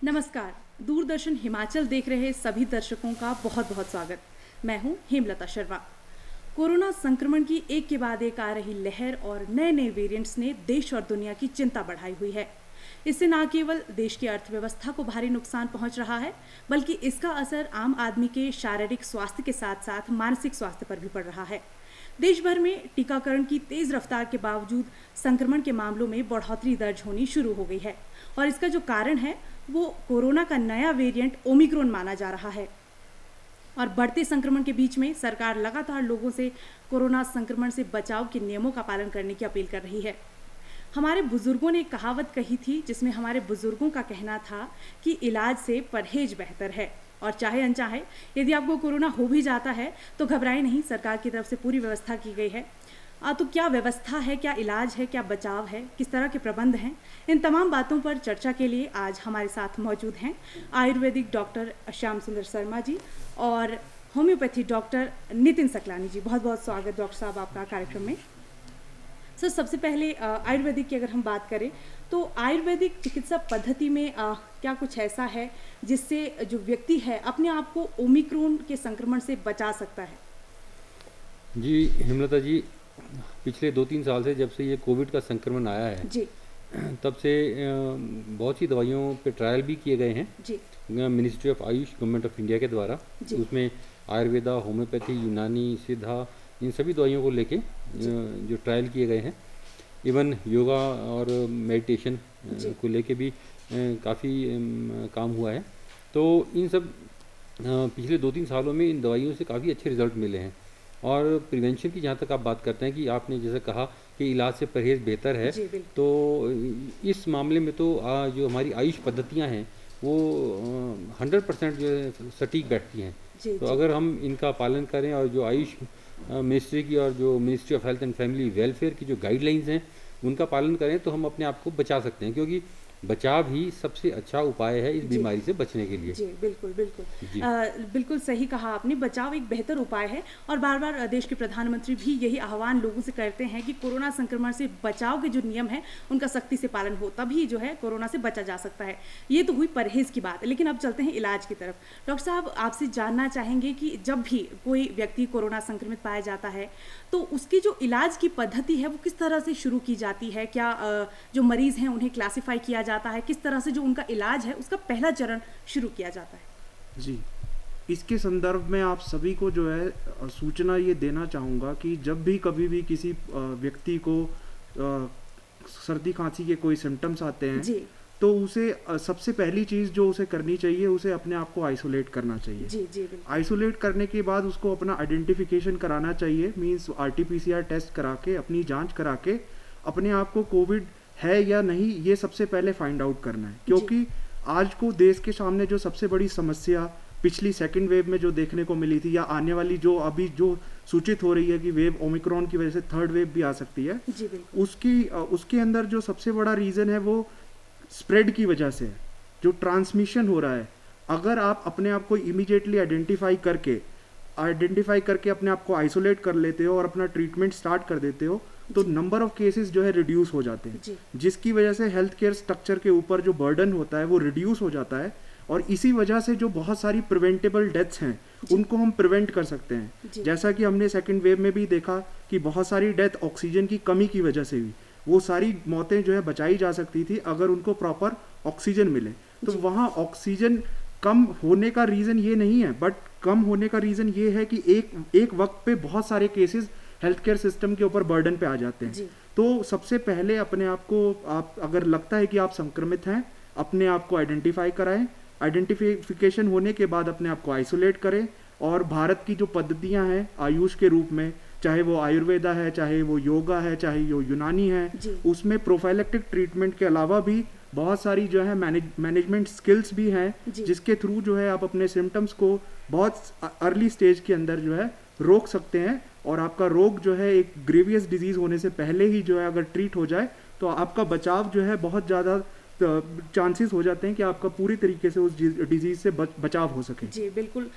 नमस्कार। दूरदर्शन हिमाचल देख रहे सभी दर्शकों का बहुत बहुत स्वागत। मैं हूं हेमलता शर्मा। कोरोना संक्रमण की एक के बाद एक आ रही लहर और नए नए वेरिएंट्स ने देश और दुनिया की चिंता बढ़ाई हुई है। इससे न केवल देश की अर्थव्यवस्था को भारी नुकसान पहुंच रहा है, बल्कि इसका असर आम आदमी के शारीरिक स्वास्थ्य के साथ साथ मानसिक स्वास्थ्य पर भी पड़ रहा है। देश भर में टीकाकरण की तेज रफ्तार के बावजूद संक्रमण के मामलों में बढ़ोतरी दर्ज होनी शुरू हो गई है और इसका जो कारण है वो कोरोना का नया वेरिएंट ओमिक्रॉन माना जा रहा है। और बढ़ते संक्रमण के बीच में सरकार लगातार लोगों से कोरोना संक्रमण से बचाव के नियमों का पालन करने की अपील कर रही है। हमारे बुजुर्गों ने एक कहावत कही थी जिसमें हमारे बुजुर्गों का कहना था कि इलाज से परहेज बेहतर है, और चाहे अनचाहे यदि आपको कोरोना हो भी जाता है तो घबराए नहीं, सरकार की तरफ से पूरी व्यवस्था की गई है। तो क्या व्यवस्था है, क्या इलाज है, क्या बचाव है, किस तरह के प्रबंध हैं, इन तमाम बातों पर चर्चा के लिए आज हमारे साथ मौजूद हैं आयुर्वेदिक डॉक्टर श्याम सुंदर शर्मा जी और होम्योपैथी डॉक्टर नितिन सकलानी जी। बहुत बहुत स्वागत डॉक्टर साहब आपका कार्यक्रम में। सर, सबसे पहले आयुर्वेदिक की अगर हम बात करें तो आयुर्वेदिक चिकित्सा पद्धति में क्या कुछ ऐसा है जिससे जो व्यक्ति है अपने आप को ओमिक्रॉन के संक्रमण से बचा सकता है? जी हेमलता जी, पिछले 2-3 साल से जब से ये कोविड का संक्रमण आया है जी, तब से बहुत सी दवाइयों पे ट्रायल भी किए गए हैं जी, ministry of AYUSH government of India के द्वारा। जी। उसमें आयुर्वेदा, होम्योपैथी, यूनानी, सिद्धा, इन सभी दवाइयों को लेके जो ट्रायल किए गए हैं। इवन योगा और मेडिटेशन को लेके भी काफ़ी काम हुआ है। तो इन सब पिछले 2-3 सालों में इन दवाइयों से काफ़ी अच्छे रिजल्ट मिले हैं। और प्रिवेंशन की जहाँ तक आप बात करते हैं कि आपने जैसे कहा कि इलाज से परहेज बेहतर है, तो इस मामले में तो जो हमारी आयुष पद्धतियाँ हैं वो 100% जो है सटीक बैठती हैं। तो अगर हम इनका पालन करें और जो आयुष मिनिस्ट्री की और जो ministry of health and family welfare की जो गाइडलाइंस हैं उनका पालन करें तो हम अपने आप को बचा सकते हैं, क्योंकि बचाव ही सबसे अच्छा उपाय है इस बीमारी से बचने के लिए। जी बिल्कुल बिल्कुल। बिल्कुल सही कहा आपने, बचाव एक बेहतर उपाय है और बार बार देश के प्रधानमंत्री भी यही आह्वान लोगों से करते हैं कि कोरोना संक्रमण से बचाव के जो नियम हैं उनका सख्ती से पालन हो, तभी जो है कोरोना से बचा जा सकता है। ये तो हुई परहेज की बात, लेकिन अब चलते हैं इलाज की तरफ। डॉक्टर साहब, आपसे जानना चाहेंगे कि जब भी कोई व्यक्ति कोरोना संक्रमित पाया जाता है तो उसकी जो इलाज की पद्धति है वो किस तरह से शुरू की जाती है? क्या जो मरीज हैं उन्हें क्लासिफाई किया जाता है? किस तरह से जो उनका इलाज है उसका पहला चरण शुरू किया जाता है? जी, इसके संदर्भ में आप सभी को जो है सूचना ये देना चाहूँगा कि जब भी कभी भी किसी व्यक्ति को सर्दी खांसी के कोई सिम्टम्स आते हैं जी, तो उसे सबसे पहली चीज़ जो उसे करनी चाहिए, उसे अपने आप को आइसोलेट करना चाहिए। जी, जी, बिल्कुल। आइसोलेट करने के बाद उसको अपना आइडेंटिफिकेशन कराना चाहिए, मींस RT-PCR टेस्ट करा के, अपनी जांच करा के अपने आप को कोविड है या नहीं ये सबसे पहले फाइंड आउट करना है। क्योंकि आज को देश के सामने जो सबसे बड़ी समस्या पिछली सेकंड वेव में जो देखने को मिली थी, या आने वाली जो अभी जो सूचित हो रही है कि वेव ओमिक्रॉन की वजह से थर्ड वेव भी आ सकती है, जी, बिल्कुल। उसके अंदर जो सबसे बड़ा रीज़न है वो स्प्रेड की वजह से है, जो ट्रांसमिशन हो रहा है। अगर आप अपने आप को इमीडिएटली आइडेंटिफाई करके अपने आप को आइसोलेट कर लेते हो और अपना ट्रीटमेंट स्टार्ट कर देते हो तो नंबर ऑफ केसेस जो है रिड्यूस हो जाते हैं, जिसकी वजह से हेल्थ केयर स्ट्रक्चर के ऊपर जो बर्डन होता है वो रिड्यूस हो जाता है। और इसी वजह से जो बहुत सारी प्रिवेंटेबल डेथ्स हैं उनको हम प्रिवेंट कर सकते हैं। जैसा कि हमने सेकंड वेव में भी देखा कि बहुत सारी डेथ ऑक्सीजन की कमी की वजह से हुई, वो सारी मौतें जो है बचाई जा सकती थी अगर उनको प्रॉपर ऑक्सीजन मिले। तो वहाँ ऑक्सीजन कम होने का रीज़न ये नहीं है, बट कम होने का रीज़न ये है कि एक वक्त पे बहुत सारे केसेस हेल्थ केयर सिस्टम के ऊपर बर्डन पे आ जाते हैं। तो सबसे पहले अपने आप को, आप अगर लगता है कि आप संक्रमित हैं, अपने आप को आइडेंटिफाई कराएं। आइडेंटिफिकेशन होने के बाद अपने आप को आइसोलेट करें। और भारत की जो पद्धतियां हैं आयुष के रूप में, चाहे वो आयुर्वेदा है, चाहे वो योगा है, चाहे वो यूनानी है, उसमें प्रोफाइलेक्टिक ट्रीटमेंट के अलावा भी बहुत सारी जो है मैनेजमेंट स्किल्स भी हैं, जिसके थ्रू जो है आप अपने सिम्टम्स को बहुत अर्ली स्टेज के अंदर जो है रोक सकते हैं। और आपका रोग जो है एक ग्रेवियस डिजीज होने से पहले ही जो है अगर ट्रीट हो जाए तो आपका बचाव जो है बहुत ज़्यादा चांसेस हो जाते हैं कि आपका पूरी तरीके से उस डिजीज़ से बचाव हो सके। जी बिल्कुल।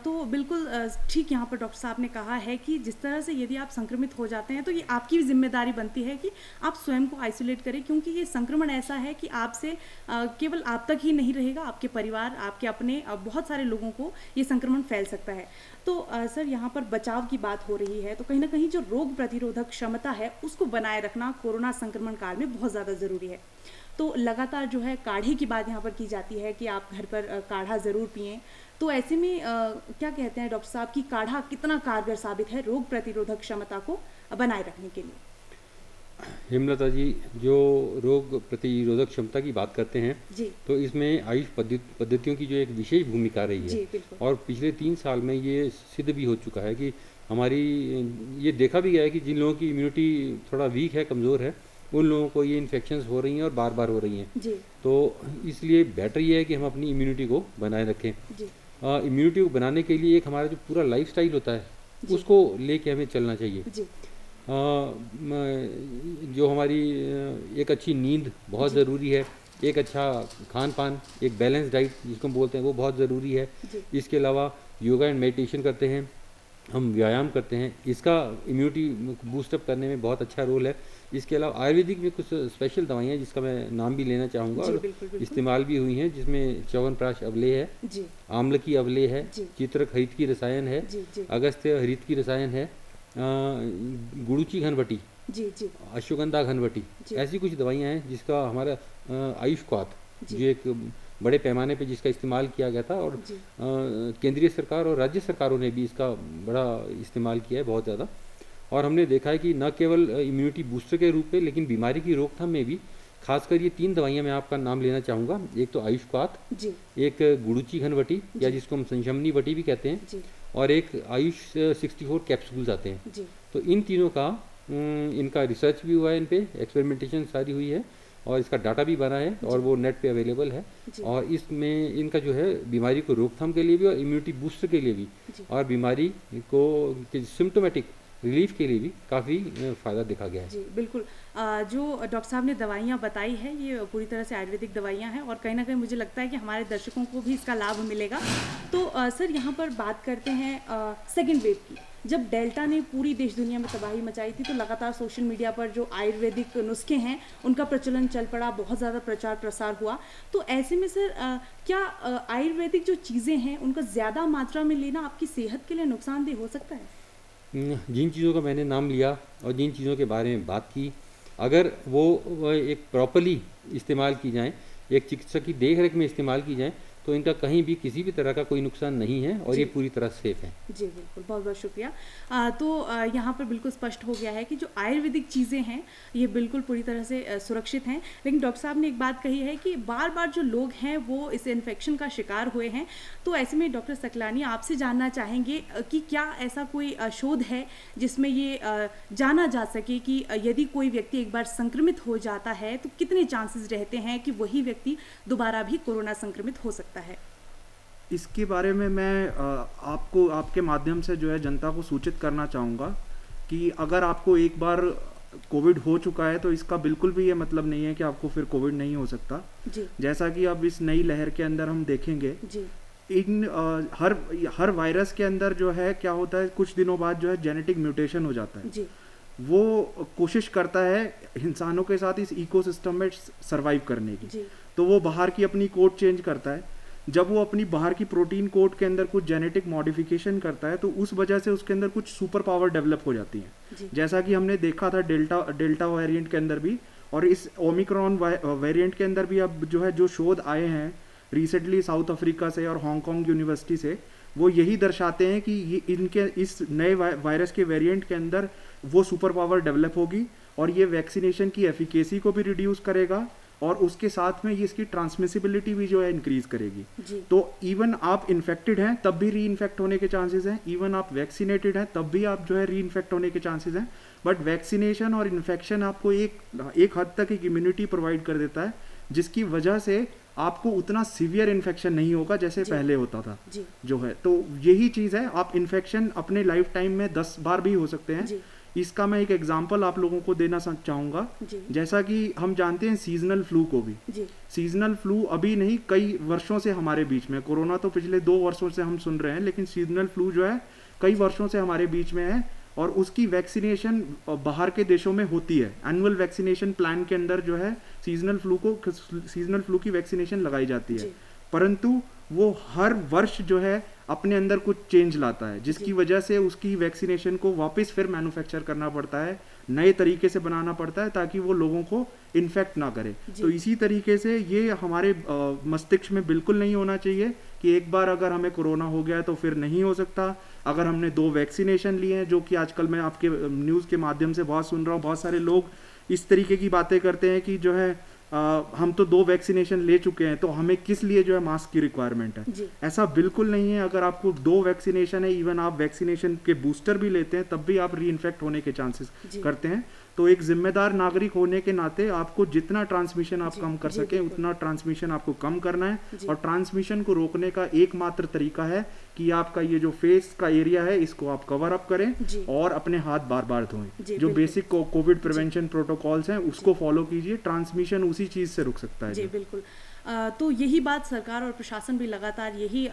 तो बिल्कुल ठीक यहाँ पर डॉक्टर साहब ने कहा है कि जिस तरह से यदि आप संक्रमित हो जाते हैं तो ये आपकी जिम्मेदारी बनती है कि आप स्वयं को आइसोलेट करें, क्योंकि ये संक्रमण ऐसा है कि आपसे केवल आप तक ही नहीं रहेगा, आपके परिवार, आपके अपने बहुत सारे लोगों को ये संक्रमण फैल सकता है। तो सर यहाँ पर बचाव की बात हो रही है, तो कहीं ना कहीं जो रोग प्रतिरोधक क्षमता है उसको बनाए रखना कोरोना संक्रमण काल में बहुत ज़्यादा ज़रूरी है। तो लगातार जो है काढ़े की बात यहाँ पर की जाती है कि आप घर पर काढ़ा ज़रूर पिएं। तो ऐसे में क्या कहते हैं डॉक्टर साहब कि काढ़ा कितना कारगर साबित है रोग प्रतिरोधक क्षमता को बनाए रखने के लिए? हेमलता जी, जो रोग प्रतिरोधक क्षमता की बात करते हैं जी, तो इसमें आयुष पद्धतियों की जो एक विशेष भूमिका रही जी है, बिल्कुल। और पिछले 3 साल में ये सिद्ध भी हो चुका है कि हमारी, ये देखा भी गया है कि जिन लोगों की इम्यूनिटी थोड़ा वीक है, कमज़ोर है, उन लोगों को ये इन्फेक्शंस हो रही हैं और बार बार हो रही हैं। जी तो इसलिए बेटर ये है कि हम अपनी इम्यूनिटी को बनाए रखें। जी इम्यूनिटी को बनाने के लिए एक हमारा जो पूरा लाइफस्टाइल होता है जी। उसको लेके हमें चलना चाहिए। जी जो हमारी एक अच्छी नींद बहुत जी। ज़रूरी है, एक अच्छा खान पान, एक बैलेंस डाइट जिसको हम बोलते हैं, वो बहुत ज़रूरी है। जी इसके अलावा योगा एंड मेडिटेशन करते हैं, हम व्यायाम करते हैं, इसका इम्यूनिटी बूस्टअप करने में बहुत अच्छा रोल है। इसके अलावा आयुर्वेदिक में कुछ स्पेशल दवाइयाँ हैं जिसका मैं नाम भी लेना चाहूँगा जी और बिल्कुल बिल्कुल। इस्तेमाल भी हुई हैं, जिसमें च्यवनप्राश अवलेह है, जी आम्ल की अवलेह है, जी चित्रक हरित की रसायन है, जी जी अगस्त्य हरित की रसायन है, गुड़ूची घनवटी, जी जी अश्वगंधा घनवटी, जी। ऐसी कुछ दवाइयाँ हैं जिसका हमारा आयुष्कात जी। जो एक बड़े पैमाने पे जिसका इस्तेमाल किया गया था, और जी केंद्रीय सरकार और राज्य सरकारों ने भी इसका बड़ा इस्तेमाल किया है, बहुत ज़्यादा। और हमने देखा है कि न केवल इम्यूनिटी बूस्टर के रूप में, लेकिन बीमारी की रोकथाम में भी खासकर ये 3 दवाइयाँ मैं आपका नाम लेना चाहूँगा। एक तो आयुष्कात, जी एक गुड़ूची घनवटी या जी। जिसको हम संशमनी वटी भी कहते हैं, जी और एक आयुष 64 कैप्सूल्स आते हैं। जी तो इन तीनों का इनका रिसर्च भी हुआ है, इन पे एक्सपेरिमेंटेशन सारी हुई है, और इसका डाटा भी बना है और वो नेट पे अवेलेबल है। जी। और इसमें इनका जो है बीमारी को रोकथाम के लिए भी और इम्यूनिटी बूस्टर के लिए भी, जी। और बीमारी को सिम्टोमेटिक रिलीफ के लिए भी काफ़ी फ़ायदा देखा गया है। जी बिल्कुल। जो डॉक्टर साहब ने दवाइयाँ बताई है ये पूरी तरह से आयुर्वेदिक दवाइयाँ हैं, और कहीं ना कहीं मुझे लगता है कि हमारे दर्शकों को भी इसका लाभ मिलेगा। तो सर यहाँ पर बात करते हैं सेकेंड वेव की। जब डेल्टा ने पूरी देश दुनिया में तबाही मचाई थी तो लगातार सोशल मीडिया पर जो आयुर्वेदिक नुस्खे हैं उनका प्रचलन चल पड़ा, बहुत ज़्यादा प्रचार प्रसार हुआ। तो ऐसे में सर क्या आयुर्वेदिक जो चीज़ें हैं उनका ज़्यादा मात्रा में लेना आपकी सेहत के लिए नुकसानदेह हो सकता है? जिन चीज़ों का मैंने नाम लिया और जिन चीज़ों के बारे में बात की, अगर वो एक प्रॉपरली इस्तेमाल की जाएँ, एक चिकित्सक की देख रेख में इस्तेमाल की जाएँ, तो इनका कहीं भी किसी भी तरह का कोई नुकसान नहीं है और जी। ये पूरी तरह सेफ है। जी बिल्कुल, बहुत बहुत शुक्रिया। तो यहाँ पर बिल्कुल स्पष्ट हो गया है कि जो आयुर्वेदिक चीज़ें हैं ये बिल्कुल पूरी तरह से सुरक्षित हैं। लेकिन डॉक्टर साहब ने एक बात कही है कि बार बार जो लोग हैं वो इस इन्फेक्शन का शिकार हुए हैं। तो ऐसे में डॉक्टर सकलानी आपसे जानना चाहेंगे कि क्या ऐसा कोई शोध है जिसमें ये जाना जा सके कि यदि कोई व्यक्ति एक बार संक्रमित हो जाता है तो कितने चांसेस रहते हैं कि वही व्यक्ति दोबारा भी कोरोना संक्रमित हो सकता है? इसके बारे में मैं आपको आपके माध्यम से जो है जनता को सूचित करना चाहूँगा कि अगर आपको एक बार कोविड हो चुका है तो इसका बिल्कुल भी ये मतलब नहीं है कि आपको फिर कोविड नहीं हो सकता। जी जैसा कि अब इस नई लहर के अंदर हम देखेंगे, जी इन हर वायरस के अंदर जो है क्या होता है, कुछ दिनों बाद जो है जेनेटिक म्यूटेशन हो जाता है। जी वो कोशिश करता है इंसानों के साथ इस इकोसिस्टम में सरवाइव करने की। जी तो वो बाहर की अपनी कोड चेंज करता है। जब वो अपनी बाहर की प्रोटीन कोड के अंदर कुछ जेनेटिक मॉडिफिकेशन करता है तो उस वजह से उसके अंदर कुछ सुपर पावर डेवलप हो जाती हैं, जी जैसा कि हमने देखा था डेल्टा वेरिएंट के अंदर भी, और इस ओमिक्रॉन वेरिएंट के अंदर भी अब जो है जो शोध आए हैं रिसेंटली साउथ अफ्रीका से और हांगकांग यूनिवर्सिटी से, वो यही दर्शाते हैं कि ये इनके इस नए वायरस के वेरिएंट के अंदर वो सुपर पावर डेवलप होगी और ये वैक्सीनेशन की एफिकेसी को भी रिड्यूस करेगा और उसके साथ में ये इसकी ट्रांसमिसिबिलिटी भी जो है इंक्रीज करेगी। जी तो इवन आप इन्फेक्टेड हैं तब भी री इन्फेक्ट होने के चांसेस हैं, इवन आप वैक्सीनेटेड हैं तब भी आप जो है री इन्फेक्ट होने के चांसेस हैं। बट वैक्सीनेशन और इन्फेक्शन आपको एक हद तक एक इम्यूनिटी प्रोवाइड कर देता है, जिसकी वजह से आपको उतना सीवियर इन्फेक्शन नहीं होगा जैसे जी। पहले होता था जी जो है। तो यही चीज़ है, आप इन्फेक्शन अपने लाइफ टाइम में 10 बार भी हो सकते हैं। जी इसका मैं एक एग्जांपल आप लोगों को देना चाहूँगा। जैसा कि हम जानते हैं सीजनल फ्लू को भी, सीजनल फ्लू अभी नहीं कई वर्षों से हमारे बीच में, कोरोना तो पिछले 2 वर्षों से हम सुन रहे हैं, लेकिन सीजनल फ्लू जो है कई वर्षों से हमारे बीच में है और उसकी वैक्सीनेशन बाहर के देशों में होती है। एनुअल वैक्सीनेशन प्लान के अंदर जो है सीजनल फ्लू की वैक्सीनेशन लगाई जाती है, परंतु वो हर वर्ष जो है अपने अंदर कुछ चेंज लाता है, जिसकी वजह से उसकी वैक्सीनेशन को वापस फिर मैन्युफैक्चर करना पड़ता है, नए तरीके से बनाना पड़ता है ताकि वो लोगों को इन्फेक्ट ना करे। तो इसी तरीके से ये हमारे मस्तिष्क में बिल्कुल नहीं होना चाहिए कि एक बार अगर हमें कोरोना हो गया तो फिर नहीं हो सकता। अगर हमने 2 वैक्सीनेशन लिए हैं, जो कि आजकल मैं आपके न्यूज़ के माध्यम से बहुत सुन रहा हूँ, बहुत सारे लोग इस तरीके की बातें करते हैं कि जो है हम तो 2 वैक्सीनेशन ले चुके हैं तो हमें किस लिए जो है मास्क की रिक्वायरमेंट है। ऐसा बिल्कुल नहीं है। अगर आपको 2 वैक्सीनेशन है, इवन आप वैक्सीनेशन के बूस्टर भी लेते हैं, तब भी आप री इन्फेक्ट होने के चांसेस करते हैं। तो एक जिम्मेदार नागरिक होने के नाते आपको जितना ट्रांसमिशन आप कम कर सकें उतना ट्रांसमिशन आपको कम करना है, और ट्रांसमिशन को रोकने का एकमात्र तरीका है कि आपका ये जो फेस का एरिया है इसको आप कवर अप करें और अपने हाथ बार बार धोएं। जो बेसिक कोविड प्रिवेंशन प्रोटोकॉल्स हैं उसको फॉलो कीजिए, ट्रांसमिशन उसी चीज से रुक सकता है। जी बिल्कुल। तो यही बात सरकार और प्रशासन भी लगातार यही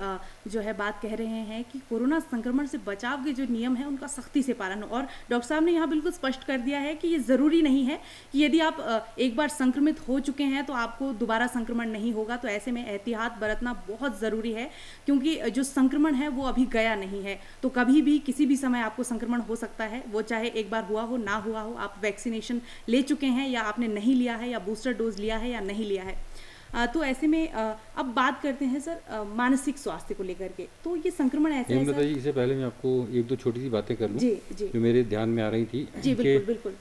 जो है बात कह रहे हैं कि कोरोना संक्रमण से बचाव के जो नियम हैं उनका सख्ती से पालन हो। और डॉक्टर साहब ने यहाँ बिल्कुल स्पष्ट कर दिया है कि ये ज़रूरी नहीं है कि यदि आप एक बार संक्रमित हो चुके हैं तो आपको दोबारा संक्रमण नहीं होगा। तो ऐसे में एहतियात बरतना बहुत ज़रूरी है, क्योंकि जो संक्रमण है वो अभी गया नहीं है, तो कभी भी किसी भी समय आपको संक्रमण हो सकता है। वो चाहे एक बार हुआ हो ना हुआ हो, आप वैक्सीनेशन ले चुके हैं या आपने नहीं लिया है, या बूस्टर डोज लिया है या नहीं लिया है। तो ऐसे में अब बात करते हैं सर मानसिक स्वास्थ्य को लेकर के। तो ये संक्रमण ऐसा है सर, इससे पहले मैं आपको 1-2 छोटी सी बातें कर लूं जो मेरे ध्यान में आ रही थी। जी बिल्कुल।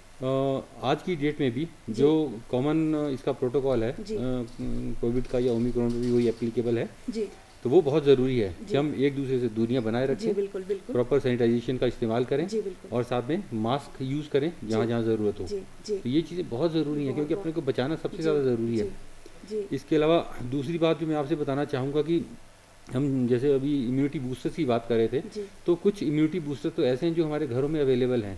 आज की डेट में भी जो कॉमन इसका प्रोटोकॉल है कोविड का या ओमिक्रॉन में भी वही एप्लीकेबल है जी। तो वो बहुत ज़रूरी है कि हम एक दूसरे से दूरियां बनाए रखें, बिल्कुल बिल्कुल, प्रॉपर सैनिटाइजेशन का इस्तेमाल करें और साथ में मास्क यूज़ करें जहाँ जहाँ ज़रूरत हो। तो ये चीज़ें बहुत ज़रूरी हैं क्योंकि अपने को बचाना सबसे ज़्यादा ज़रूरी है। इसके अलावा दूसरी बात जो मैं आपसे बताना चाहूँगा कि हम जैसे अभी इम्यूनिटी बूस्टर्स की बात कर रहे थे, तो कुछ इम्यूनिटी बूस्टर तो ऐसे हैं जो हमारे घरों में अवेलेबल हैं,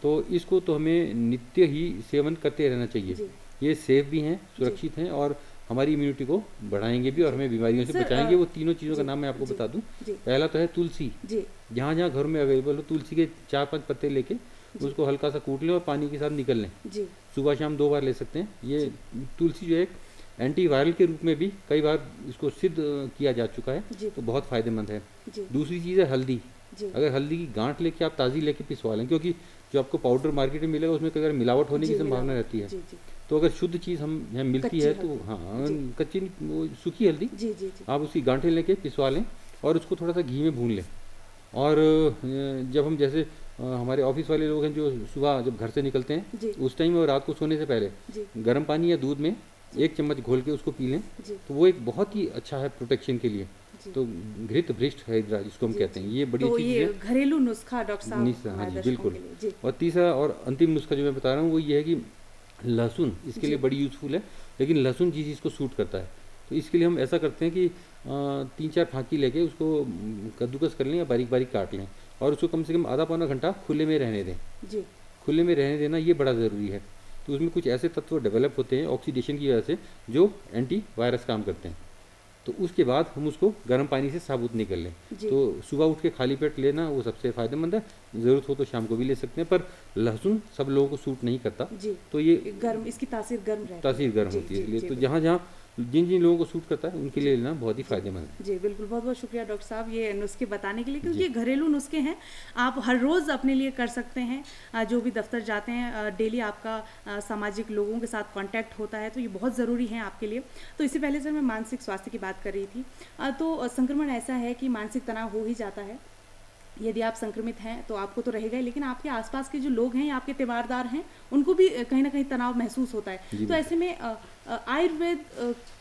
तो इसको तो हमें नित्य ही सेवन करते रहना चाहिए। ये सेफ भी हैं, सुरक्षित हैं और हमारी इम्यूनिटी को बढ़ाएंगे भी और हमें बीमारियों से बचाएंगे। वो तीनों चीज़ों का नाम मैं आपको बता दूं। पहला तो है तुलसी। जहाँ जहाँ घर में अवेलेबल हो तुलसी के 4-5 पत्ते लेके उसको हल्का सा कूट लें और पानी के साथ निकल लें। सुबह शाम 2 बार ले सकते हैं। ये तुलसी जो है एंटीवायरल के रूप में भी कई बार इसको सिद्ध किया जा चुका है, तो बहुत फायदेमंद है। दूसरी चीज़ है हल्दी। अगर हल्दी की गांठ लेके आप ताज़ी लेके पिसवा लें, क्योंकि जो आपको पाउडर मार्केट में मिलेगा उसमें कई बार मिलावट होने की संभावना रहती है। तो अगर शुद्ध चीज़ हम यहाँ मिलती है तो हाँ, कच्ची सूखी हल्दी आप उसकी गांठें लेके पिसवा लें और उसको थोड़ा सा घी में भून लें। और जब हम जैसे हमारे ऑफिस वाले लोग हैं जो सुबह जब घर से निकलते हैं उस टाइम और रात को सोने से पहले गर्म पानी या दूध में 1 चम्मच घोल के उसको पी लें, तो वो एक बहुत ही अच्छा है प्रोटेक्शन के लिए। तो घृत भ्रिष्ट हरिद्रा जिसको हम कहते हैं, ये बड़ी चीज़ है, घरेलू नुस्खा डॉक्टर साहब। हाँ जी बिल्कुल। और तीसरा और अंतिम नुस्खा जो मैं बता रहा हूँ वो ये है कि लहसुन इसके लिए बड़ी यूज़फुल है, लेकिन लहसुन जिस चीज़ को सूट करता है, तो इसके लिए हम ऐसा करते हैं कि 3-4 फांकी लेके उसको कद्दूकस कर लें या बारीक बारीक काट लें और उसको कम से कम आधा पौना घंटा खुले में रहने दें। खुले में रहने देना ये बड़ा ज़रूरी है। तो उसमें कुछ ऐसे तत्व डेवलप होते हैं ऑक्सीडेशन की वजह से जो एंटी वायरस काम करते हैं। तो उसके बाद हम उसको गर्म पानी से साबुत निकल लें। तो सुबह उठ के खाली पेट लेना वो सबसे फ़ायदेमंद है। ज़रूरत हो तो शाम को भी ले सकते हैं, पर लहसुन सब लोगों को सूट नहीं करता, तो ये गर्म, इसकी तासीर गर्म होती है। इसलिए तो जहाँ जहाँ जिन जिन लोगों को सूट करता है उनके लिए लेना बहुत ही फायदेमंद है। जी बिल्कुल, बहुत बहुत शुक्रिया डॉक्टर साहब ये नुस्खे बताने के लिए, क्योंकि ये घरेलू नुस्खे हैं, आप हर रोज़ अपने लिए कर सकते हैं। जो भी दफ्तर जाते हैं डेली आपका सामाजिक लोगों के साथ कांटेक्ट होता है, तो ये बहुत ज़रूरी है आपके लिए। तो इससे पहले सर मैं मानसिक स्वास्थ्य की बात कर रही थी। तो संक्रमण ऐसा है कि मानसिक तनाव हो ही जाता है। यदि आप संक्रमित हैं तो आपको तो रहेगा ही, लेकिन आपके आसपास के जो लोग हैं या आपके तीमारदार हैं उनको भी कहीं ना कहीं तनाव महसूस होता है। तो ऐसे में आयुर्वेद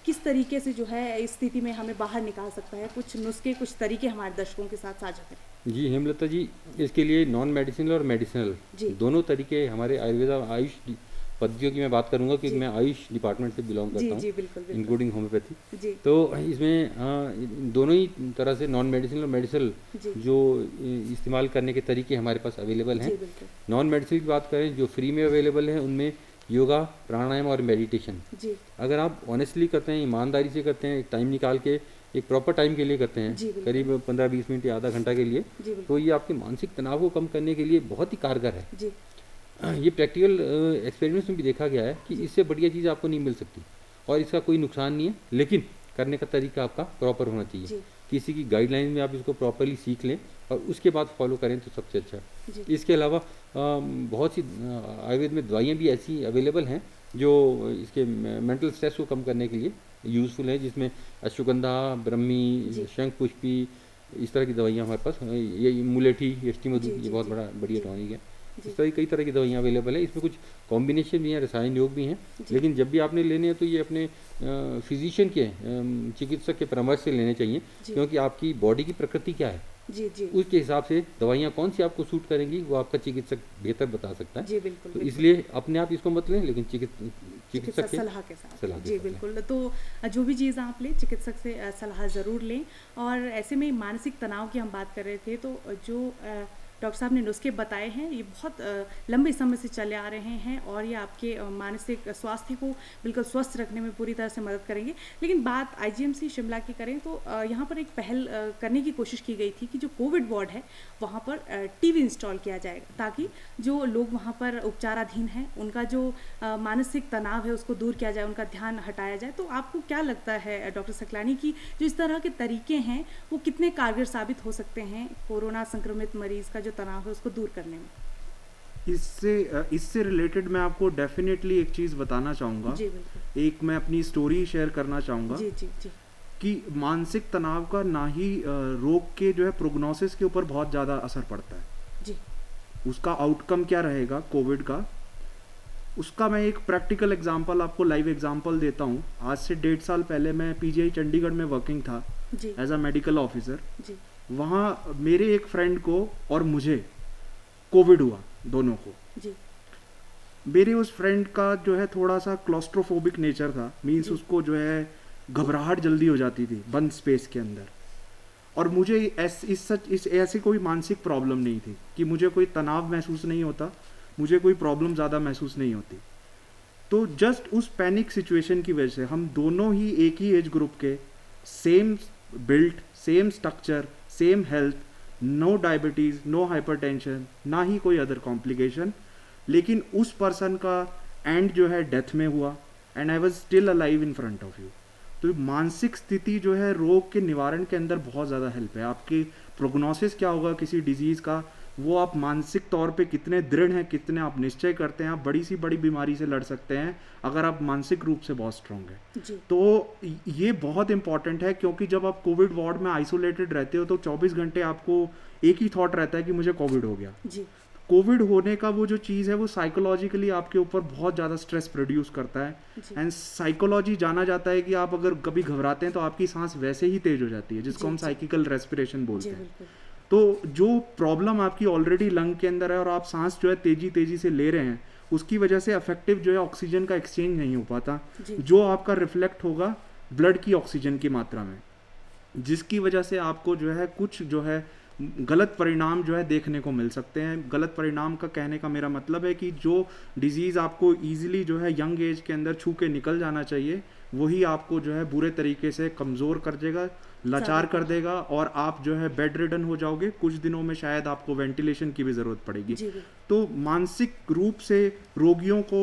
किस तरीके से जो है इस स्थिति में हमें बाहर निकाल सकता है? कुछ नुस्खे, कुछ तरीके हमारे दर्शकों के साथ साझा करें। जी हेमलता जी, इसके लिए नॉन मेडिसिनल और मेडिसिनल दोनों तरीके हमारे आयुर्वेद आयुष पद्धतियों की मैं बात करूंगा क्योंकि जी। मैं आयुष डिपार्टमेंट से बिलोंग जी करता जी हूँ, बिल्कुल बिल्कुल। Including homeopathy. जी तो इसमें दोनों ही तरह से नॉन मेडिसिनल और मेडिसिनल जी जो इस्तेमाल करने के तरीके हमारे पास अवेलेबल हैं। जी बिल्कुल। नॉन मेडिसिन की बात करें जो फ्री में अवेलेबल है, उनमें योगा, प्राणायाम और मेडिटेशन। जी अगर आप ऑनेस्टली करते हैं, ईमानदारी से करते हैं, एक टाइम निकाल के, एक प्रॉपर टाइम के लिए करते जी, हैं, बिल्कुल। करीब 15-20 मिनट या आधा घंटा के लिए, जी बिल्कुल। तो ये आपके मानसिक तनाव को कम करने के लिए बहुत ही कारगर है। जी ये प्रैक्टिकल एक्सपेरिमेंट्स में भी देखा गया है कि इससे बढ़िया चीज़ आपको नहीं मिल सकती और इसका कोई नुकसान नहीं है, लेकिन करने का तरीका आपका प्रॉपर होना चाहिए। जी किसी की गाइडलाइन में आप इसको प्रॉपरली सीख लें और उसके बाद फॉलो करें तो सबसे अच्छा है। जी इसके अलावा बहुत सी आयुर्वेद में दवाइयाँ भी ऐसी अवेलेबल हैं जो इसके मेंटल स्ट्रेस को कम करने के लिए यूज़फुल है, जिसमें अश्वगंधा, ब्रह्मी, जी। शंख पुष्पी, इस तरह की दवाइयाँ हमारे पास, ये मुलेठी, यष्टि मधु, जी, ये जी, बहुत जी, बड़ा बढ़िया जी, टॉनिक है। जी इस तरह की कई तरह की दवाइयाँ अवेलेबल है। इसमें कुछ कॉम्बिनेशन भी हैं, रसायन योग भी हैं, जी। लेकिन जब भी आपने लेने हैं तो ये अपने फिजिशियन के, चिकित्सक के परामर्श से लेने चाहिए, जी। क्योंकि आपकी बॉडी की प्रकृति क्या है जी जी उसके हिसाब से दवाइयाँ कौन सी आपको सूट करेंगी वो आपका चिकित्सक बेहतर बता सकता है। जी बिल्कुल तो बिल्कुल। इसलिए अपने आप इसको मत लें, लेकिन चिकित्सक चिकित्सक के सलाह के साथ। सलाह के जी साथ लें। बिल्कुल। तो जो भी चीज़ आप लें चिकित्सक से सलाह ज़रूर लें। और ऐसे में मानसिक तनाव की हम बात कर रहे थे, तो जो डॉक्टर साहब ने नुस्खे बताए हैं ये बहुत लंबे समय से चले आ रहे हैं और ये आपके मानसिक स्वास्थ्य को बिल्कुल स्वस्थ रखने में पूरी तरह से मदद करेंगे। लेकिन बात आईजीएमसी शिमला की करें तो यहाँ पर एक पहल करने की कोशिश की गई थी कि जो कोविड वार्ड है वहाँ पर टीवी इंस्टॉल किया जाएगा, ताकि जो लोग वहाँ पर उपचाराधीन हैं उनका जो मानसिक तनाव है उसको दूर किया जाए, उनका ध्यान हटाया जाए। तो आपको क्या लगता है डॉक्टर सकलानी की जो इस तरह के तरीके हैं वो कितने कारगर साबित हो सकते हैं कोरोना संक्रमित मरीज का जो तनाव है उसको दूर करने में? इससे रिलेटेड मैं आपको डेफिनेटली एक चीज़ बताना चाहूँगा। जी बिल्कुल। एक मैं अपनी स्टोरी शेयर करना चाहूँगा जी जी जी कि मानसिक तनाव का ना ही रोग के जो है प्रोग्नोसिस के ऊपर बहुत ज़्यादा असर पड़ता है। जी उसका आउटकम क्या रहेगा कोविड का, उसका मैं एक प्रैक्टिकल एग्जांपल आपको लाइव एग्जांपल देता हूँ। आज से 1.5 साल पहले मैं पीजीआई चंडीगढ़ में वर्किंग था जी एज अ मेडिकल ऑफिसर। जी वहाँ मेरे एक फ्रेंड को और मुझे कोविड हुआ, दोनों को। जी मेरे उस फ्रेंड का जो है थोड़ा सा क्लॉस्ट्रोफोबिक नेचर था, मीन्स जी। उसको जो है घबराहट जल्दी हो जाती थी बंद स्पेस के अंदर। और मुझे ऐसी कोई मानसिक प्रॉब्लम नहीं थी कि मुझे कोई तनाव महसूस नहीं होता, मुझे कोई प्रॉब्लम ज़्यादा महसूस नहीं होती। तो जस्ट उस पैनिक सिचुएशन की वजह से हम दोनों ही एक ही एज ग्रुप के, same built, same structure, same health, no diabetes, no hypertension, ना ही कोई अदर कॉम्प्लिकेशन, लेकिन उस पर्सन का एंड जो है डेथ में हुआ and I was still alive in front of you. तो मानसिक स्थिति जो है रोग के निवारण के अंदर बहुत ज़्यादा हेल्प है। आपकी प्रोग्नोसिस क्या होगा किसी डिजीज़ का, वो आप मानसिक तौर पे कितने दृढ़ हैं, कितने आप निश्चय करते हैं, आप बड़ी सी बड़ी बीमारी से लड़ सकते हैं अगर आप मानसिक रूप से बहुत स्ट्रांग हैं। जी तो ये बहुत इंपॉर्टेंट है, क्योंकि जब आप कोविड वार्ड में आइसोलेटेड रहते हो तो 24 घंटे आपको एक ही थॉट रहता है कि मुझे कोविड हो गया। जी कोविड होने का वो जो चीज़ है वो साइकोलॉजिकली आपके ऊपर बहुत ज़्यादा स्ट्रेस प्रोड्यूस करता है। जी एंड साइकोलॉजी जाना जाता है कि आप अगर कभी घबराते हैं तो आपकी सांस वैसे ही तेज हो जाती है, जिसको जी, हम जी। साइकिकल रेस्पिरेशन जी बोलते हैं। बिल्कुल। तो जो प्रॉब्लम आपकी ऑलरेडी लंग के अंदर है और आप सांस जो है तेजी तेजी से ले रहे हैं, उसकी वजह से इफेक्टिव जो है ऑक्सीजन का एक्सचेंज नहीं हो पाता, जी जो आपका रिफ्लेक्ट होगा ब्लड की ऑक्सीजन की मात्रा में, जिसकी वजह से आपको जो है कुछ जो है गलत परिणाम जो है देखने को मिल सकते हैं। गलत परिणाम का कहने का मेरा मतलब है कि जो डिजीज़ आपको ईजिली जो है यंग एज के अंदर छू के निकल जाना चाहिए, वही आपको जो है बुरे तरीके से कमज़ोर कर देगा, लाचार कर देगा और आप जो है बेड रिडन हो जाओगे। कुछ दिनों में शायद आपको वेंटिलेशन की भी ज़रूरत पड़ेगी। जी बिल्कुल। तो मानसिक रूप से रोगियों को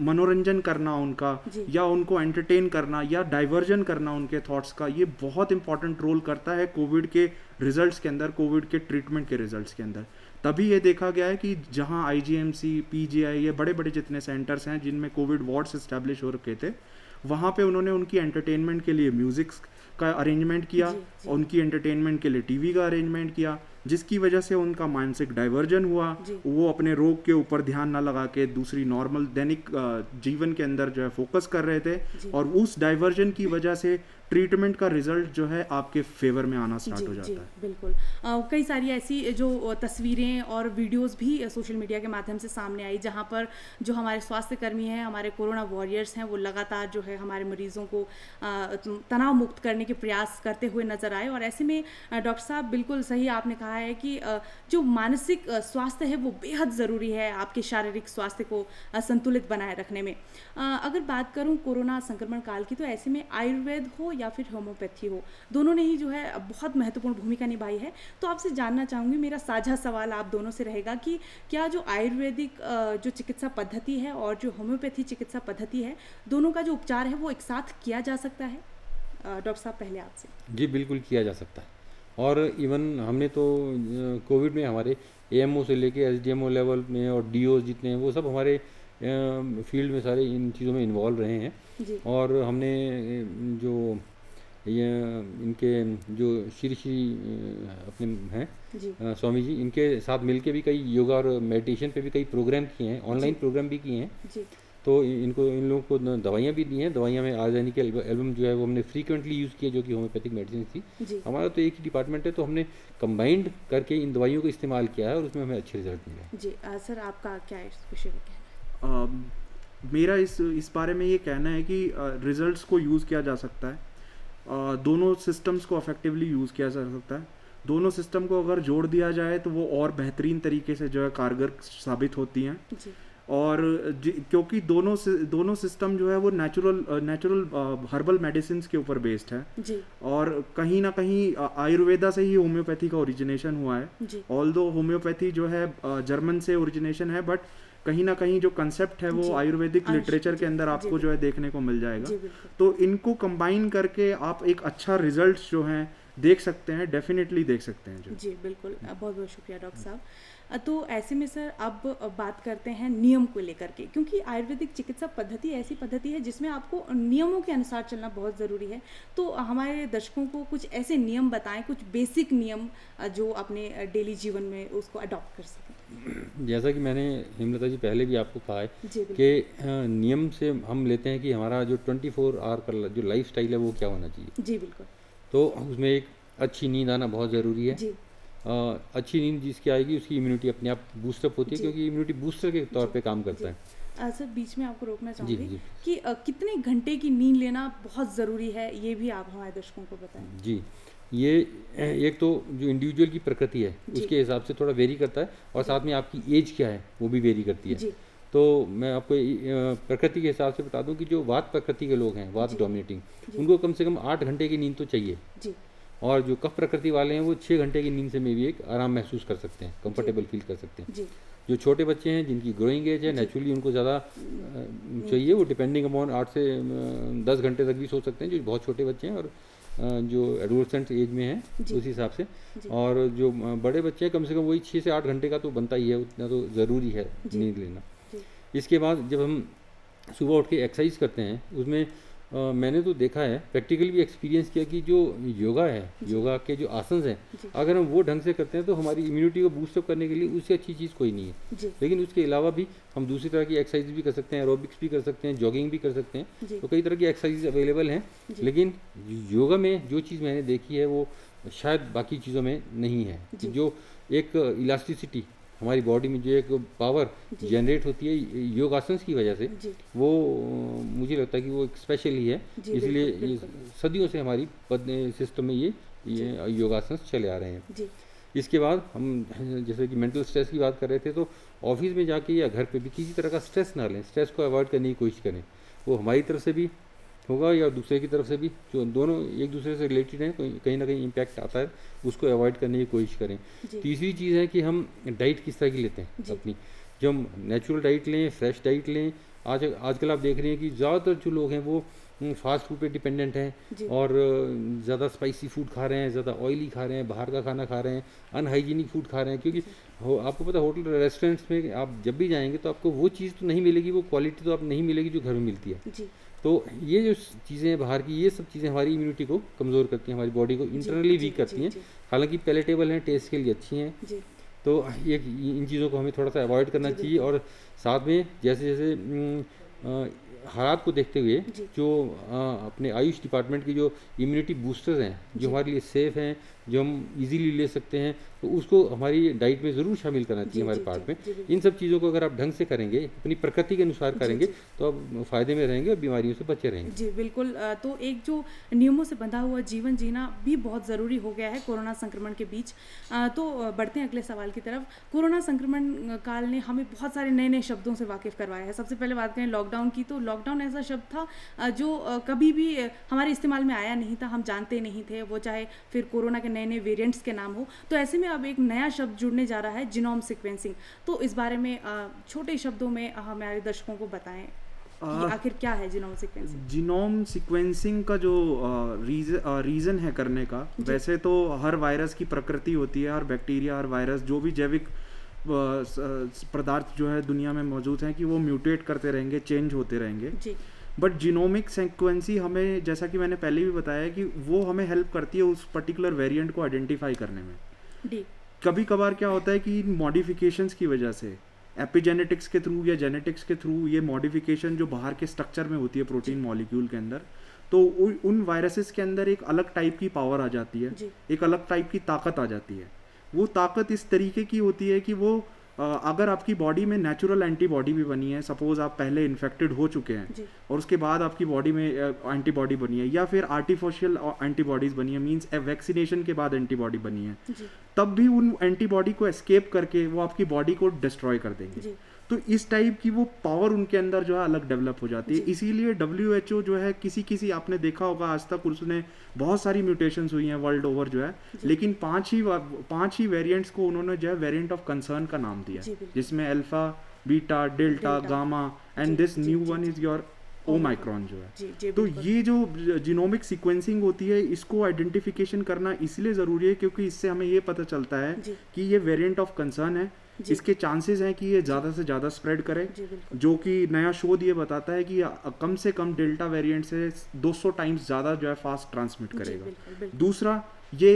मनोरंजन करना उनका, जी। या उनको एंटरटेन करना या डाइवर्जन करना उनके थॉट्स का, ये बहुत इंपॉर्टेंट रोल करता है कोविड के रिजल्ट्स के अंदर, कोविड के ट्रीटमेंट के रिजल्ट्स के अंदर। तभी ये देखा गया है कि जहाँ आईजीएमसी, पीजीआई, ये बड़े बड़े जितने सेंटर्स हैं जिनमें कोविड वार्ड्स इस्टेब्लिश हो रखे थे, वहाँ पे उन्होंने उनकी एंटरटेनमेंट के लिए म्यूज़िक का अरेंजमेंट किया, जी, जी। उनकी एंटरटेनमेंट के लिए टीवी का अरेंजमेंट किया, जिसकी वजह से उनका मानसिक डाइवर्जन हुआ, वो अपने रोग के ऊपर ध्यान ना लगा के दूसरी नॉर्मल दैनिक जीवन के अंदर जो है फोकस कर रहे थे, और उस डाइवर्जन की वजह से ट्रीटमेंट का रिजल्ट जो है आपके फेवर में आना स्टार्ट हो जाता है। बिल्कुल। कई सारी ऐसी जो तस्वीरें और वीडियोस भी सोशल मीडिया के माध्यम से सामने आई, जहां पर जो हमारे स्वास्थ्य कर्मी हैं, हमारे कोरोना वॉरियर्स हैं, वो लगातार जो है हमारे मरीजों को तनाव मुक्त करने के प्रयास करते हुए नजर आए। और ऐसे में डॉक्टर साहब बिल्कुल सही आपने कहा है कि जो मानसिक स्वास्थ्य है वो बेहद ज़रूरी है आपके शारीरिक स्वास्थ्य को संतुलित बनाए रखने में। अगर बात करूं कोरोना संक्रमण काल की, तो ऐसे में आयुर्वेद हो या फिर होम्योपैथी हो, दोनों ने ही जो है बहुत महत्वपूर्ण भूमिका निभाई है। तो आपसे जानना चाहूँगी, मेरा साझा सवाल आप दोनों से रहेगा कि क्या जो आयुर्वेदिक जो चिकित्सा पद्धति है और जो होम्योपैथी चिकित्सा पद्धति है, दोनों का जो उपचार है वो एक साथ किया जा सकता है? डॉक्टर साहब पहले आपसे। जी बिल्कुल किया जा सकता है, और इवन हमने तो कोविड में हमारे एएमओ से लेके एसडीएमओ लेवल में और डीओ जितने हैं वो सब हमारे फील्ड में सारे इन चीज़ों में इन्वॉल्व रहे हैं। और हमने जो ये इनके जो श्री अपने हैं स्वामी जी, इनके साथ मिलके भी कई योगा और मेडिटेशन पे भी कई प्रोग्राम किए हैं, ऑनलाइन प्रोग्राम भी किए हैं। तो इन लोगों को दवाइयाँ भी दी हैं। दवाइयाँ में आर्सेनिक एल्बम जो है वो हमने फ्रीक्वेंटली यूज़ किया, जो कि होम्योपैथिक मेडिसिन थी। हमारा तो एक ही डिपार्टमेंट है, तो हमने कंबाइंड करके इन दवाइयों को इस्तेमाल किया है और उसमें हमें अच्छे रिजल्ट मिले। जी सर, आपका क्या इस विषय में कहना है? मेरा इस बारे में ये कहना है कि रिजल्ट्स को यूज़ किया जा सकता है, दोनों सिस्टम्स को अफेक्टिवली यूज़ किया जा सकता है। दोनों सिस्टम को अगर जोड़ दिया जाए तो वो और बेहतरीन तरीके से जो है कारगर साबित होती हैं। और क्योंकि दोनों सिस्टम जो है वो नेचुरल हर्बल मेडिसिन के ऊपर बेस्ड है, और कहीं ना कहीं आयुर्वेदा से ही होम्योपैथी का ओरिजिनेशन हुआ है। ऑल्दो होम्योपैथी जो है जर्मन से ओरिजिनेशन है, बट कहीं ना कहीं जो कंसेप्ट है वो आयुर्वेदिक लिटरेचर के अंदर आपको जो है देखने को मिल जाएगा। तो इनको कंबाइन करके आप एक अच्छा रिजल्ट जो है देख सकते हैं, डेफिनेटली देख सकते हैं। जी बिल्कुल, बहुत बहुत शुक्रिया डॉक्टर साहब। तो ऐसे में सर अब बात करते हैं नियम को लेकर के, क्योंकि आयुर्वेदिक चिकित्सा पद्धति ऐसी पद्धति है जिसमें आपको नियमों के अनुसार चलना बहुत ज़रूरी है। तो हमारे दर्शकों को कुछ ऐसे नियम बताएं, कुछ बेसिक नियम जो अपने डेली जीवन में उसको अडॉप्ट कर सकें। जैसा कि मैंने हेमलता जी पहले भी आपको कहा है कि नियम से हम लेते हैं कि हमारा जो 24 आवर का जो लाइफ स्टाइल है वो क्या होना चाहिए। जी बिल्कुल। तो उसमें एक अच्छी नींद आना बहुत ज़रूरी है। अच्छी नींद जिसकी आएगी उसकी इम्यूनिटी अपने आप बूस्टअप होती है, क्योंकि इम्यूनिटी बूस्टर के तौर पे काम करता है। सर बीच में आपको रोकना चाहूँगी कि कितने घंटे की नींद लेना बहुत ज़रूरी है, ये भी आप हमारे दर्शकों को बताएं। जी, ये एक तो जो इंडिविजुअल की प्रकृति है उसके हिसाब से थोड़ा वेरी करता है, और साथ में आपकी एज क्या है वो भी वेरी करती है। तो मैं आपको प्रकृति के हिसाब से बता दूं कि जो वात प्रकृति के लोग हैं, वात डोमिनेटिंग, उनको कम से कम 8 घंटे की नींद तो चाहिए। और जो कफ प्रकृति वाले हैं वो 6 घंटे की नींद से में भी एक आराम महसूस कर सकते हैं, कंफर्टेबल फील कर सकते हैं। जो छोटे बच्चे हैं जिनकी ग्रोइंग एज है, नेचुरली उनको ज़्यादा चाहिए, वो डिपेंडिंग अपॉन 8 से 10 घंटे तक भी सो सकते हैं, जो बहुत छोटे बच्चे हैं और जो एडोलसेंट एज में हैं उस हिसाब से। और जो बड़े बच्चे हैं कम से कम वही 6 से 8 घंटे का तो बनता ही है, उतना तो ज़रूरी है नींद लेना। इसके बाद जब हम सुबह उठ के एक्सरसाइज करते हैं, उसमें मैंने तो देखा है, प्रैक्टिकली भी एक्सपीरियंस किया कि जो योगा है, योगा के जो आसन हैं, अगर हम वो ढंग से करते हैं तो हमारी इम्यूनिटी को बूस्टअप करने के लिए उससे अच्छी चीज़ कोई नहीं है। लेकिन उसके अलावा भी हम दूसरी तरह की एक्सरसाइज भी कर सकते हैं, एरोबिक्स भी कर सकते हैं, जॉगिंग भी कर सकते हैं। तो कई तरह की एक्सरसाइज अवेलेबल हैं, लेकिन योगा में जो चीज़ मैंने देखी है वो शायद बाकी चीज़ों में नहीं है। जो एक इलास्टिसिटी हमारी बॉडी में, जो एक पावर जनरेट होती है योगासन की वजह से, वो मुझे लगता है कि वो एक स्पेशल ही है। इसलिए सदियों से हमारी सिस्टम में ये योगासन चले आ रहे हैं। इसके बाद हम जैसे कि मेंटल स्ट्रेस की बात कर रहे थे, तो ऑफिस में जाके या घर पे भी किसी तरह का स्ट्रेस ना लें, स्ट्रेस को अवॉइड करने की कोशिश करें। वो हमारी तरफ से भी होगा या दूसरे की तरफ से भी, जो दोनों एक दूसरे से रिलेटेड हैं, कहीं ना कहीं इम्पैक्ट आता है, उसको अवॉइड करने की कोशिश करें। तीसरी चीज़ है कि हम डाइट किस तरह की लेते हैं अपनी, जो हम नेचुरल डाइट लें, फ्रेश डाइट लें। आजकल आप देख रहे हैं कि ज़्यादातर जो लोग हैं वो फास्ट फूड पे डिपेंडेंट हैं और ज़्यादा स्पाइसी फूड खा रहे हैं, ज़्यादा ऑयली खा रहे हैं, बाहर का खाना खा रहे हैं, अनहाइजीनिक फूड खा रहे हैं। क्योंकि आपको पता है होटल रेस्टोरेंट्स में आप जब भी जाएंगे तो आपको वो चीज़ तो नहीं मिलेगी, वो क्वालिटी तो आप नहीं मिलेगी जो घर में मिलती है। तो ये जो चीज़ें बाहर की, ये सब चीज़ें हमारी इम्यूनिटी को कमज़ोर करती हैं, हमारी बॉडी को इंटरनली वीक करती हैं। हालांकि पैलेटेबल हैं, टेस्ट के लिए अच्छी हैं, तो ये इन चीज़ों को हमें थोड़ा सा अवॉइड करना चाहिए। और साथ में जैसे जैसे हालात को देखते हुए जो अपने आयुष डिपार्टमेंट की जो इम्यूनिटी बूस्टर्स हैं, जो हमारे लिए सेफ़ हैं, जो हम इजीली ले सकते हैं, तो उसको हमारी डाइट में ज़रूर शामिल करना चाहिए हमारे पार्ट में। इन सब चीज़ों को अगर आप ढंग से करेंगे, अपनी प्रकृति के अनुसार करेंगे, तो आप फ़ायदे में रहेंगे और बीमारियों से बचे रहेंगे। जी बिल्कुल। तो एक जो नियमों से बंधा हुआ जीवन जीना भी बहुत ज़रूरी हो गया है कोरोना संक्रमण के बीच। तो बढ़ते हैं अगले सवाल की तरफ। कोरोना संक्रमण काल ने हमें बहुत सारे नए नए शब्दों से वाकिफ़ करवाया है। सबसे पहले बात करें लॉकडाउन की, तो लॉकडाउन ऐसा शब्द था जो कभी भी हमारे इस्तेमाल में आया नहीं था, हम जानते नहीं थे, वो चाहे फिर कोरोना के नए नए वेरिएंट्स के नाम हो। तो ऐसे में अब एक नया शब्द जुड़ने जा रहा है, जीनोम सीक्वेंसिंग। तो इस बारे में छोटे शब्दों में हमारे दर्शकों को बताएं कि आखिर क्या है जीनोम सीक्वेंसिंग। जीनोम सीक्वेंसिंग का जो रीज़न है करने का, वैसे तो हर वायरस की प्रकृति होती है, हर बैक्टीरिया, हर वायरस, जो भी जैविक पदार्थ जो है दुनिया में मौजूद हैं, कि वो म्यूटेट करते रहेंगे, चेंज होते रहेंगे। बट जीनोमिक सीक्वेंसी हमें, जैसा कि मैंने पहले भी बताया, कि वो हमें हेल्प करती है उस पर्टिकुलर वेरिएंट को आइडेंटिफाई करने में। कभी कभार क्या होता है कि मॉडिफिकेशंस की वजह से, एपिजेनेटिक्स के थ्रू या जेनेटिक्स के थ्रू, ये मॉडिफिकेशन जो बाहर के स्ट्रक्चर में होती है प्रोटीन मॉलिक्यूल के अंदर, तो उन वायरसेस के अंदर एक अलग टाइप की पावर आ जाती है, एक अलग टाइप की ताकत आ जाती है। वो ताकत इस तरीके की होती है कि वो अगर आपकी बॉडी में नेचुरल एंटीबॉडी भी बनी है, सपोज आप पहले इन्फेक्टेड हो चुके हैं और उसके बाद आपकी बॉडी में एंटीबॉडी बनी है, या फिर आर्टिफिशियल एंटीबॉडीज बनी है, मींस वैक्सीनेशन के बाद एंटीबॉडी बनी है, तब भी उन एंटीबॉडी को एस्केप करके वो आपकी बॉडी को डिस्ट्रॉय कर देंगे। तो इस टाइप की वो पावर उनके अंदर जो है अलग डेवलप हो जाती है। इसीलिए WHO जो है, किसी आपने देखा होगा आज तक उसने बहुत सारी म्यूटेशंस हुई हैं वर्ल्ड ओवर जो है, लेकिन पांच ही वेरिएंट्स को उन्होंने जो है वेरिएंट ऑफ कंसर्न का नाम दिया, जिसमें alpha, beta, delta, gamma, and this new one is your Omicron जो है। तो ये जो जीनोमिक सीक्वेंसिंग होती है, इसको आइडेंटिफिकेशन करना इसलिए ज़रूरी है क्योंकि इससे हमें ये पता चलता है कि ये वेरिएंट ऑफ कंसर्न है, इसके चांसेस हैं कि ये ज़्यादा से ज़्यादा स्प्रेड करे, जो कि नया शोध ये बताता है कि कम से कम डेल्टा वेरिएंट से 200 टाइम्स ज़्यादा जो है फास्ट ट्रांसमिट करेगा। दूसरा, ये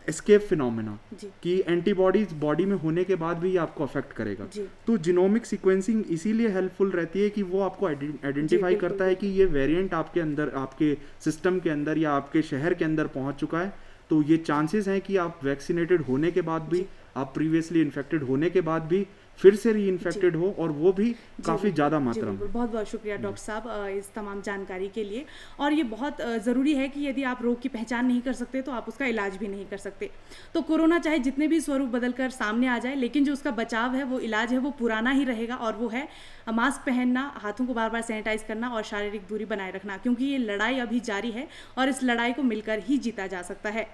एस्केप फिनोमेना, कि एंटीबॉडीज बॉडी में होने के बाद भी ये आपको अफेक्ट करेगा। तो जीनोमिक सीक्वेंसिंग इसीलिए हेल्पफुल रहती है कि वो आपको आइडेंटिफाई करता है कि ये वेरिएंट आपके अंदर, आपके सिस्टम के अंदर या आपके शहर के अंदर पहुंच चुका है। तो ये चांसेस हैं कि आप वैक्सीनेटेड होने के बाद भी, आप प्रीवियसली इन्फेक्टेड होने के बाद भी फिर से री इन्फेक्टेड हो, और वो भी काफ़ी ज़्यादा मात्रा में। बहुत बहुत शुक्रिया डॉक्टर साहब इस तमाम जानकारी के लिए। और ये बहुत ज़रूरी है कि यदि आप रोग की पहचान नहीं कर सकते तो आप उसका इलाज भी नहीं कर सकते। तो कोरोना चाहे जितने भी स्वरूप बदलकर सामने आ जाए, लेकिन जो उसका बचाव है, वो इलाज है, वो पुराना ही रहेगा, और वो है मास्क पहनना, हाथों को बार बार सैनिटाइज करना और शारीरिक दूरी बनाए रखना, क्योंकि ये लड़ाई अभी जारी है और इस लड़ाई को मिलकर ही जीता जा सकता है।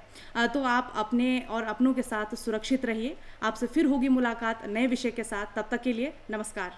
तो आप अपने और अपनों के साथ सुरक्षित रहिए। आपसे फिर होगी मुलाकात नए विषय के साथ। तब तक के लिए नमस्कार।